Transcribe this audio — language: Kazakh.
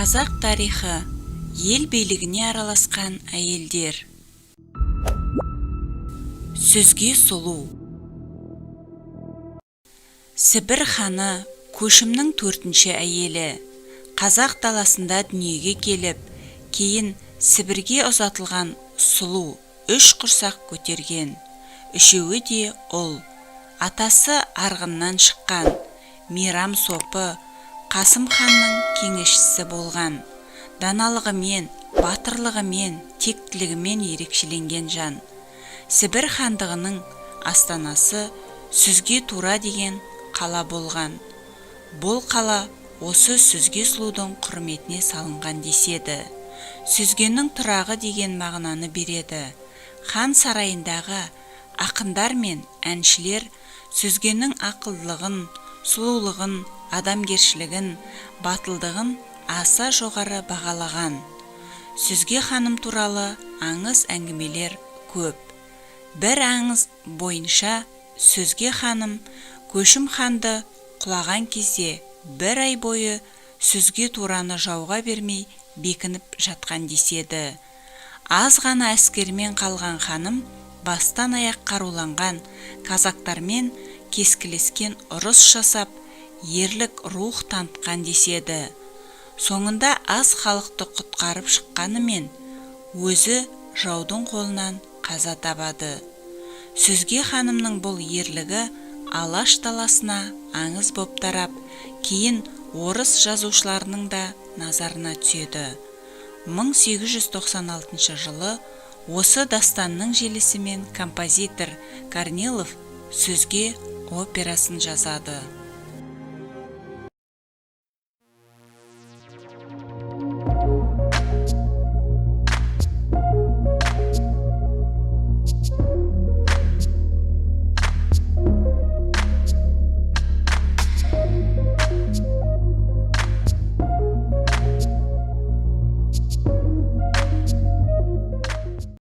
Қазақ тарихы, ел билігіне араласқан әйелдер. Сөзге сұлу. Сібір ханы көшімнің 4-ші әйелі. Қазақ даласында дүниеге келіп, кейін Сібірге ұзатылған сұлу 3 құрсақ көтерген. Үшеуі де ұл. Атасы арғыннан шыққан, Мейрам сопы Қасым ханның кеңесшісі болған. Даналығымен, батырлығымен, тектілігімен ерекшеленген жан. Сібір хандығының астанасы Сүзге Тура деген қала болған. Бұл қала осы Сүзге сұлудың құрметіне салынған деседі. Сүзгеннің тұрағы деген мағынаны береді. Хан сарайындағы ақындар мен әншілер Сүзгеннің ақылдылығын, сұлулығын, адамгершілігін, батылдығын аса жоғары бағалаған. Сүзге ханым туралы аңыз әңгімелер көп. Бір аңыз бойынша Сүзге ханым Көшім ханды құлаған кезде 1 ай бойы Сүзге Тураны жауға бермей бекініп жатқан деседі. Аз ғана әскермен қалған ханым бастан аяқ қаруланған казактармен кескілескен ұрыс жасап, ерлік рух танытқан деседі. Соңында аз халықты құтқарып шыққанымен, өзі жаудың қолынан қаза табады. Сүзге ханымның бұл ерлігі Алаш даласына аңыз боп тарап, кейін орыс жазушыларының да назарына түседі. 1896 жылы осы дастанның желісімен композитор Корнилов Сүзге операсын жазады.